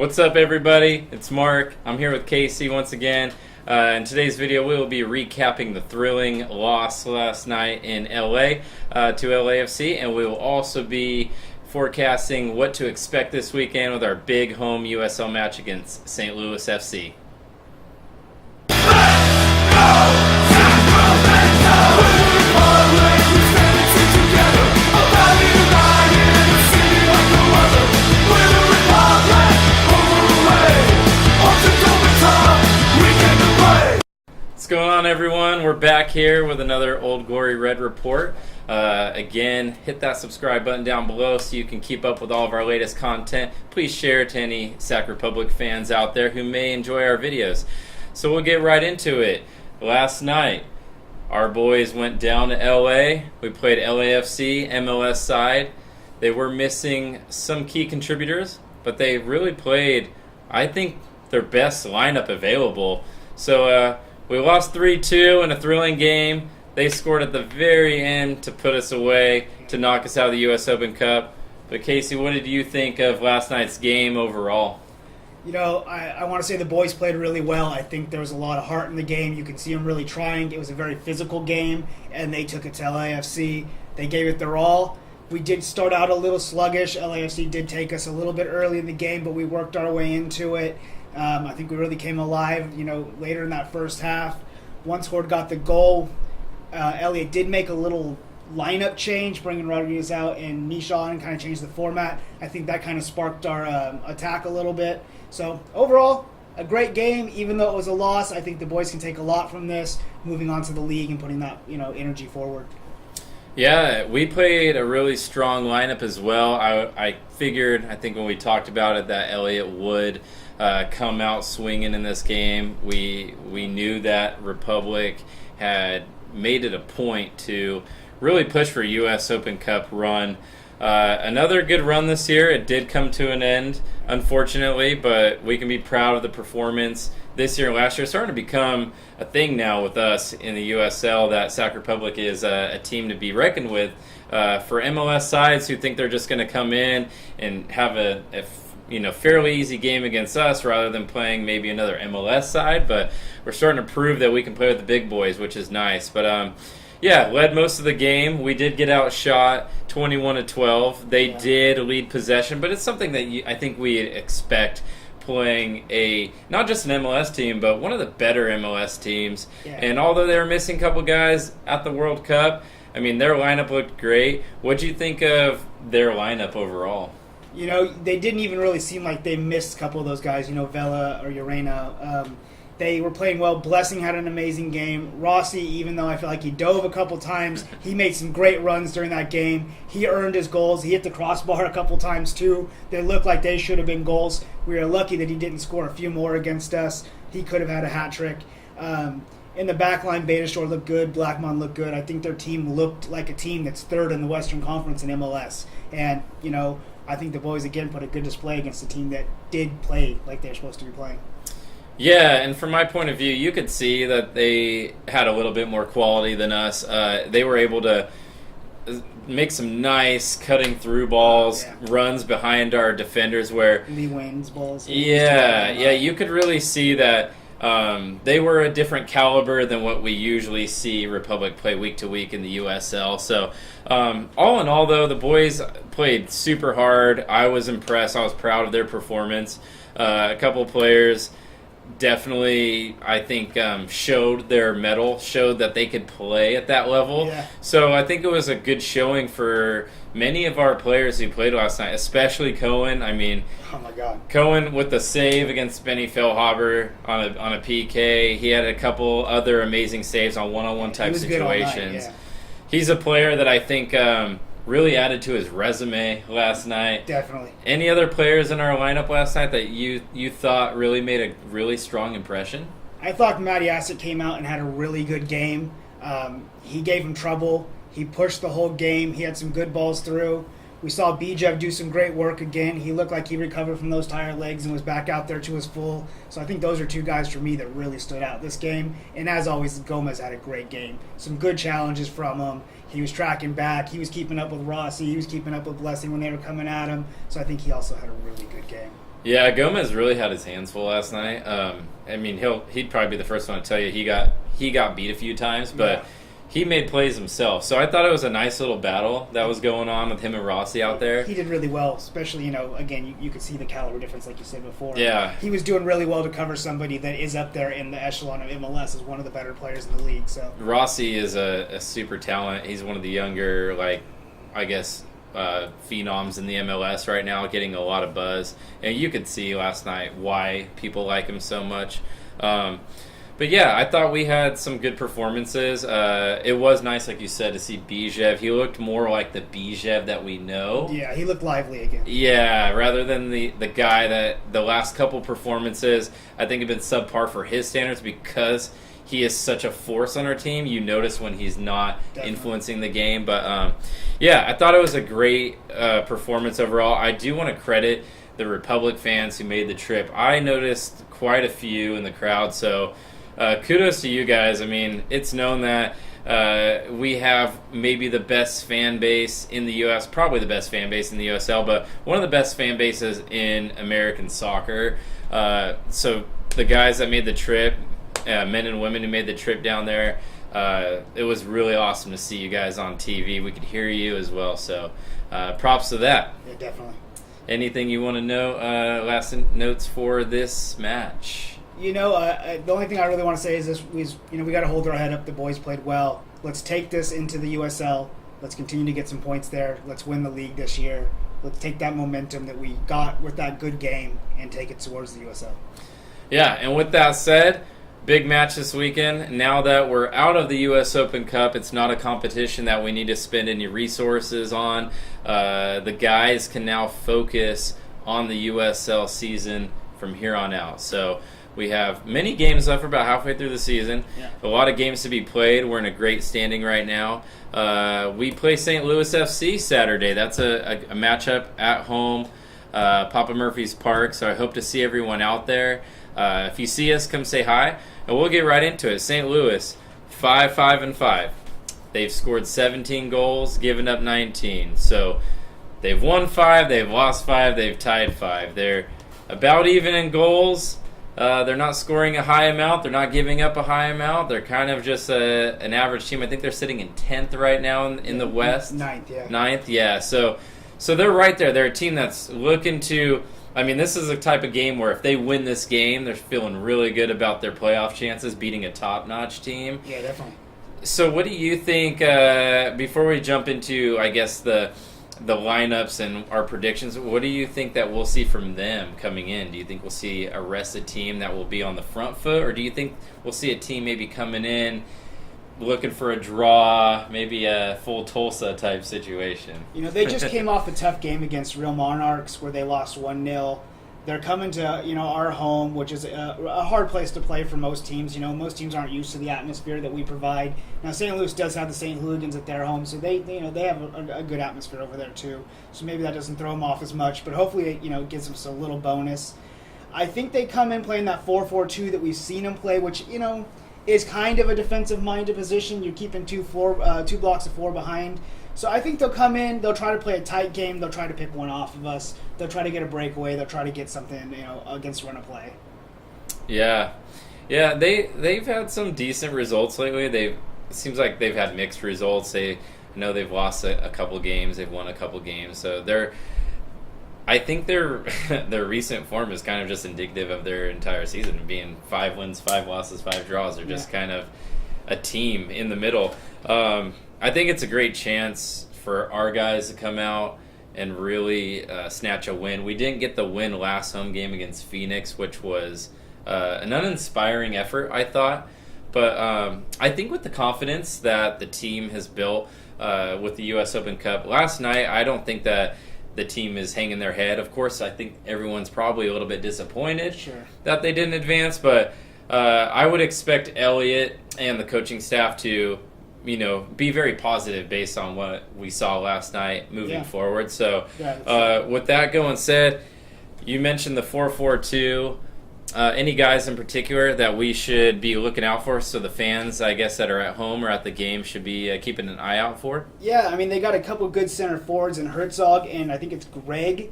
What's up, everybody? It's Mark. I'm here with Casey once again. In today's video, we will be recapping the thrilling loss last night in LA to LAFC, and we will also be forecasting what to expect this weekend with our big home USL match against St. Louis FC. What's going on, everyone? We're back here with another Old Glory Red report. Again, hit that subscribe button down below so you can keep up with all of our latest content. Please share to any Sac Republic fans out there who may enjoy our videos. So we'll get right into it. Last night, our boys went down to LA. We played LAFC, MLS side. They were missing some key contributors, but they really played, I think, their best lineup available. So we lost 3-2 in a thrilling game. They scored at the very end to put us away, to knock us out of the U.S. Open Cup. But Casey, what did you think of last night's game overall? You know, I want to say the boys played really well. I think there was a lot of heart in the game. You can see them really trying. It was a very physical game, and they took it to LAFC. They gave it their all. We did start out a little sluggish. LAFC did take us a little bit early in the game, but we worked our way into it. I think we really came alive, later in that first half. Once Horde got the goal, Elliott did make a little lineup change, bringing Rodriguez out and Misha on, and kind of changed the format. I think that kind of sparked our attack a little bit. So overall, a great game. Even though it was a loss, I think the boys can take a lot from this, moving on to the league and putting that energy forward. Yeah, we played a really strong lineup as well. I think when we talked about it that Elliott would come out swinging in this game. We knew that Republic had made it a point to really push for a U.S. Open Cup run. Another good run this year. It did come to an end, unfortunately, but we can be proud of the performance this year and last year. It's starting to become a thing now with us in the USL that Sac Republic is a team to be reckoned with. For MLS sides who think they're just going to come in and have a fairly easy game against us rather than playing maybe another MLS side, but we're starting to prove that we can play with the big boys, which is nice. But led most of the game. We did get outshot 21-12. They did lead possession, but it's something that I think we expect playing not just an MLS team, but one of the better MLS teams. Yeah. And although they were missing a couple guys at the World Cup, their lineup looked great. What do you think of their lineup overall? They didn't even really seem like they missed a couple of those guys, Vela or Urena. They were playing well. Blessing had an amazing game. Rossi, even though I feel like he dove a couple times, he made some great runs during that game. He earned his goals. He hit the crossbar a couple times, too. They looked like they should have been goals. We were lucky that he didn't score a few more against us. He could have had a hat trick. In the back line, Betashore looked good. Blackmon looked good. I think their team looked like a team that's third in the Western Conference in MLS. And, I think the boys, again, put a good display against a team that did play like they're supposed to be playing. Yeah, and from my point of view, you could see that they had a little bit more quality than us. They were able to make some nice cutting through balls, runs behind our defenders where Lee Wayne's balls. Yeah, you could really see that they were a different caliber than what we usually see Republic play week to week in the USL. So all in all, though, the boys played super hard. I was impressed. I was proud of their performance. A couple of players definitely, I think, showed their mettle, showed that they could play at that level. Yeah. So I think it was a good showing for many of our players who played last night, especially Cohen. Oh my God. Cohen with the save against Benny Feilhaber on a PK. He had a couple other amazing saves on one-on-one type situations. Night, He's a player that I think really added to his resume last night. Definitely. Any other players in our lineup last night that you thought really made a really strong impression? I thought Matty Assett came out and had a really good game. He gave him trouble. He pushed the whole game. He had some good balls through. We saw Bijev do some great work again. He looked like he recovered from those tired legs and was back out there to his full. So I think those are two guys for me that really stood out this game. And as always, Gomez had a great game. Some good challenges from him. He was tracking back. He was keeping up with Rossi. He was keeping up with Blessing when they were coming at him. So I think he also had a really good game. Yeah, Gomez really had his hands full last night. I mean, he'd probably be the first one to tell you he got beat a few times, but he made plays himself. So I thought it was a nice little battle that was going on with him and Rossi out there. He did really well, especially, again, you could see the caliber difference like you said before. Yeah. He was doing really well to cover somebody that is up there in the echelon of MLS as one of the better players in the league. So Rossi is a super talent. He's one of the younger, phenoms in the MLS right now, getting a lot of buzz. And you could see last night why people like him so much. But yeah, I thought we had some good performances. It was nice, like you said, to see Bijev. He looked more like the Bijev that we know. Yeah, he looked lively again. Yeah, rather than the guy that the last couple performances I think have been subpar for his standards because he is such a force on our team. You notice when he's not influencing the game. But yeah, I thought it was a great performance overall. I do want to credit the Republic fans who made the trip. I noticed quite a few in the crowd, so kudos to you guys. I mean, it's known that we have maybe the best fan base in the U.S., probably the best fan base in the USL, but one of the best fan bases in American soccer. So the guys that made the trip, men and women who made the trip down there, it was really awesome to see you guys on TV. We could hear you as well, so props to that. Yeah, definitely. Anything you want to know, last notes for this match? The only thing I really want to say is this: we got to hold our head up. The boys played well. Let's take this into the USL. Let's continue to get some points there. Let's win the league this year. Let's take that momentum that we got with that good game and take it towards the USL. Yeah, and with that said, big match this weekend. Now that we're out of the U.S. Open Cup, it's not a competition that we need to spend any resources on. The guys can now focus on the USL season from here on out. So we have many games left. We're about halfway through the season. Yeah. A lot of games to be played. We're in a great standing right now. We play St. Louis FC Saturday. That's a matchup at home, Papa Murphy's Park. So I hope to see everyone out there. If you see us, come say hi. And we'll get right into it. St. Louis, 5-5-5. They've scored 17 goals, given up 19. So they've won 5, they've lost 5, they've tied 5. They're about even in goals. They're not scoring a high amount. They're not giving up a high amount. They're kind of just an average team. I think they're sitting in 10th right now in the West. 9th, yeah. 9th, yeah. So they're right there. They're a team that's looking to... I mean, this is a type of game where if they win this game, they're feeling really good about their playoff chances, beating a top-notch team. Yeah, definitely. So what do you think, before we jump into, I guess, the lineups and our predictions, what do you think that we'll see from them coming in? Do you think we'll see a rested team that will be on the front foot, or do you think we'll see a team maybe coming in looking for a draw, maybe a full Tulsa type situation? They just came off a tough game against Real Monarchs where they lost 1-0. They're coming to our home, which is a hard place to play for most teams. Most teams aren't used to the atmosphere that we provide. Now St. Louis does have the St. Hooligans at their home, so they have a good atmosphere over there too. So maybe that doesn't throw them off as much, but hopefully it gives them a little bonus. I think they come in playing that 4-4-2 that we've seen them play, which is kind of a defensive-minded position. You're keeping two blocks of 4 behind. So I think they'll come in, they'll try to play a tight game, they'll try to pick one off of us, they'll try to get a breakaway, they'll try to get something, against run of play. Yeah. Yeah, they've had some decent results lately. It seems like they've had mixed results. I know they've lost a couple games, they've won a couple games. So I think their recent form is kind of just indicative of their entire season, being 5 wins, 5 losses, 5 draws. They're just kind of a team in the middle. I think it's a great chance for our guys to come out and really snatch a win. We didn't get the win last home game against Phoenix, which was an uninspiring effort, I thought. But I think with the confidence that the team has built with the U.S. Open Cup, last night I don't think that the team is hanging their head. Of course, I think everyone's probably a little bit disappointed that they didn't advance, but I would expect Elliott and the coaching staff to be very positive based on what we saw last night moving forward. So with that going said, you mentioned the 4-4-2. Any guys in particular that we should be looking out for, so the fans, I guess, that are at home or at the game should be keeping an eye out for? Yeah, I mean, they got a couple good center forwards in Herzog, and I think it's Greg.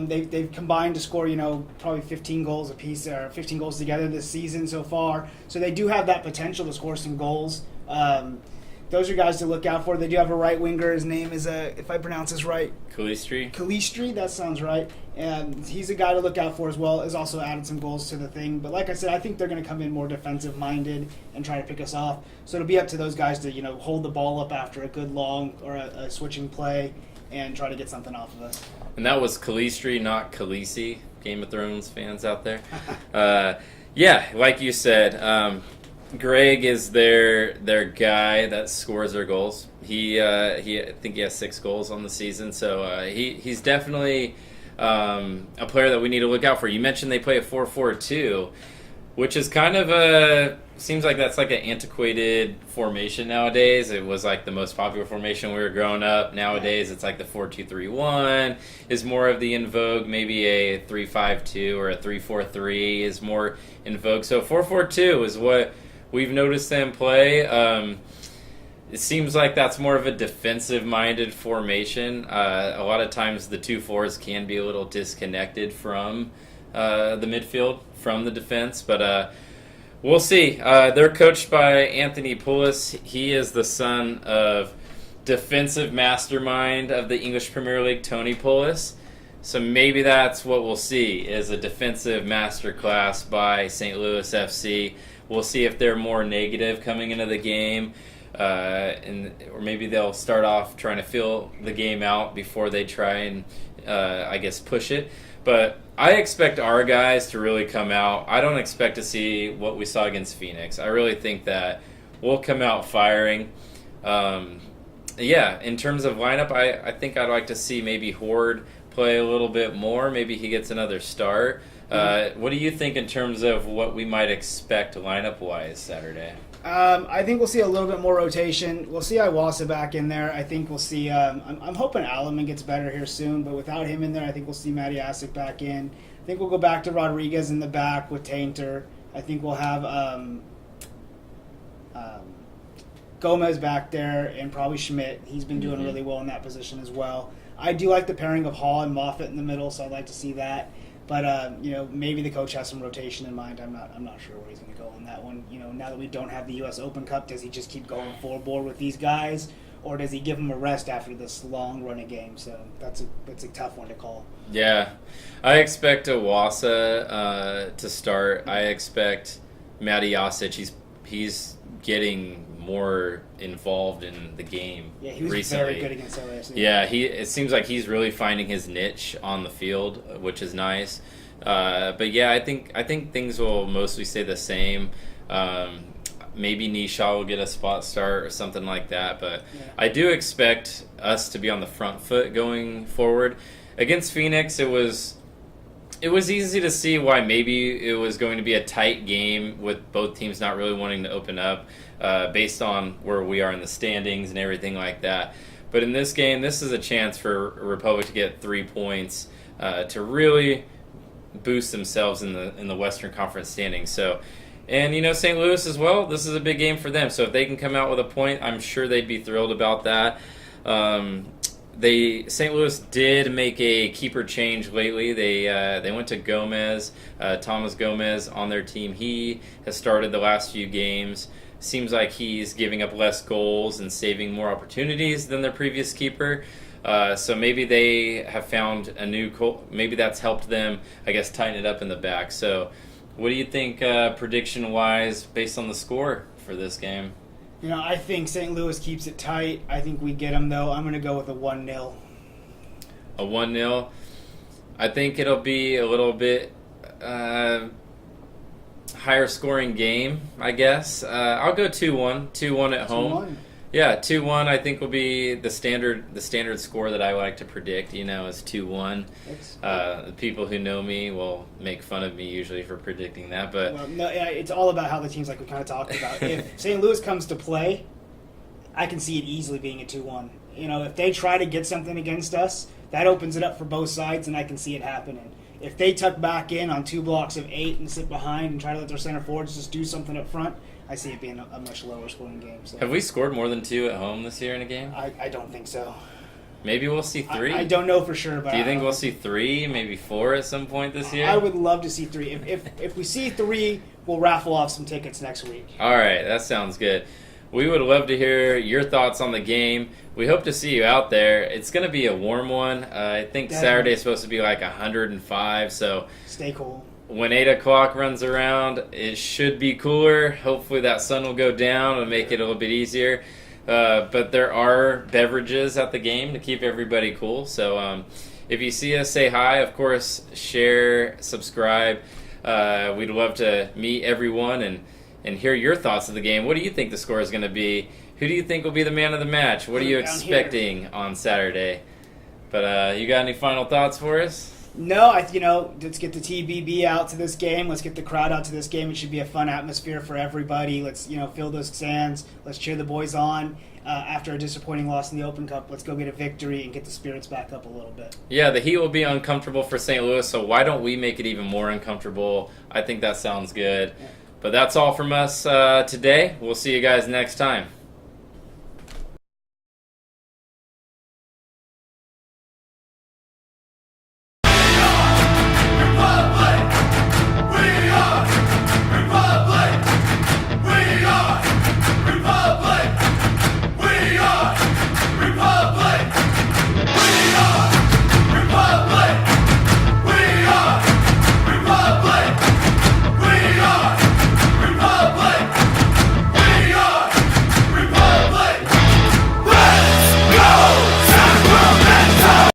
They've combined to score, probably 15 goals apiece, or 15 goals together this season so far. So they do have that potential to score some goals. Those are guys to look out for. They do have a right winger. His name is, if I pronounce this right, Kalistri, that sounds right. And he's a guy to look out for as well. Has also added some goals to the thing. But like I said, I think they're going to come in more defensive-minded and try to pick us off. So it'll be up to those guys to, hold the ball up after a good long or a switching play and try to get something off of us. And that was Kalistri, not Khaleesi, Game of Thrones fans out there. Yeah, like you said, Greg is their guy that scores their goals. I think he has 6 goals on the season, so he's definitely a player that we need to look out for. You mentioned they play a 4-4-2, which is kind of seems like that's like an antiquated formation nowadays. It was like the most popular formation when we were growing up. Nowadays, it's like the 4-2-3-1 is more of the in vogue. Maybe a 3-5-2 or a 3-4-3 is more in vogue. So 4-4-2 is what we've noticed them play. It seems like that's more of a defensive-minded formation. A lot of times the 2 forwards can be a little disconnected from the midfield, from the defense. But we'll see. They're coached by Anthony Poulos. He is the son of defensive mastermind of the English Premier League, Tony Poulos. So maybe that's what we'll see, is a defensive masterclass by St. Louis FC. We'll see if they're more negative coming into the game, or maybe they'll start off trying to feel the game out before they try and, push it. But I expect our guys to really come out. I don't expect to see what we saw against Phoenix. I really think that we'll come out firing. In terms of lineup, I think I'd like to see maybe Horde play a little bit more. Maybe he gets another start. What do you think in terms of what we might expect lineup-wise Saturday? I think we'll see a little bit more rotation. We'll see Iwasa back in there. I think we'll see. I'm hoping Alaman gets better here soon, but without him in there, I think we'll see Matty Asic back in. I think we'll go back to Rodriguez in the back with Tainter. I think we'll have Gomez back there and probably Schmidt. He's been doing really well in that position as well. I do like the pairing of Hall and Moffitt in the middle, so I'd like to see that. But maybe the coach has some rotation in mind. I'm not sure where he's going to go on that one. Now that we don't have the U.S. Open Cup, does he just keep going full board with these guys, or does he give them a rest after this long running game? So that's a tough one to call. Yeah, I expect Iwasa to start. I expect Matty Asic. He's getting more involved in the game. Yeah, he was recently. Very good against LAFC. Yeah, it seems like he's really finding his niche on the field, which is nice. But yeah, I think things will mostly stay the same. Maybe Nisha will get a spot start or something like that. But yeah. I do expect us to be on the front foot going forward. Against Phoenix, it was easy to see why maybe it was going to be a tight game with both teams not really wanting to open up based on where we are in the standings and everything like that. But in this game, this is a chance for Republic to get 3 points to really boost themselves in the Western Conference standings. So, and St. Louis as well, this is a big game for them. So if they can come out with a point, I'm sure they'd be thrilled about that. St. Louis did make a keeper change lately. They went to Gomez, Thomas Gomez on their team. He has started the last few games. Seems like he's giving up less goals and saving more opportunities than their previous keeper. So maybe they have found a new maybe that's helped them, tighten it up in the back. So what do you think prediction-wise based on the score for this game? I think St. Louis keeps it tight. I think we get them, though. I'm going to go with a 1-0. A 1-0? I think it'll be a little bit higher scoring game, I guess. I'll go 2-1. 2-1 at home. 2-1. Yeah, 2-1 I think will be the standard score that I like to predict, is 2-1. The people who know me will make fun of me usually for predicting that, but it's all about how the teams, like we kind of talked about. If St. Louis comes to play, I can see it easily being a 2-1. If they try to get something against us, that opens it up for both sides, and I can see it happening. If they tuck back in on 2 blocks of 8 and sit behind and try to let their center forwards just do something up front, I see it being a much lower scoring game. So. Have we scored more than 2 at home this year in a game? I don't think so. Maybe we'll see 3. I don't know for sure, but do you think we'll see 3, maybe 4 at some point this year? I would love to see 3. If we see 3, we'll raffle off some tickets next week. All right, that sounds good. We would love to hear your thoughts on the game. We hope to see you out there. It's going to be a warm one. I think Saturday is supposed to be like 105, so stay cool. When 8 o'clock runs around, it should be cooler. Hopefully that sun will go down and make it a little bit easier. But there are beverages at the game to keep everybody cool. So if you see us, say hi. Of course, share, subscribe. We'd love to meet everyone and hear your thoughts of the game. What do you think the score is going to be? Who do you think will be the man of the match? What are you expecting on Saturday? But you got any final thoughts for us? No, let's get the TBB out to this game. Let's get the crowd out to this game. It should be a fun atmosphere for everybody. Let's, fill those stands. Let's cheer the boys on. After a disappointing loss in the Open Cup, let's go get a victory and get the spirits back up a little bit. Yeah, the heat will be uncomfortable for St. Louis, so why don't we make it even more uncomfortable? I think that sounds good. Yeah. But that's all from us today. We'll see you guys next time.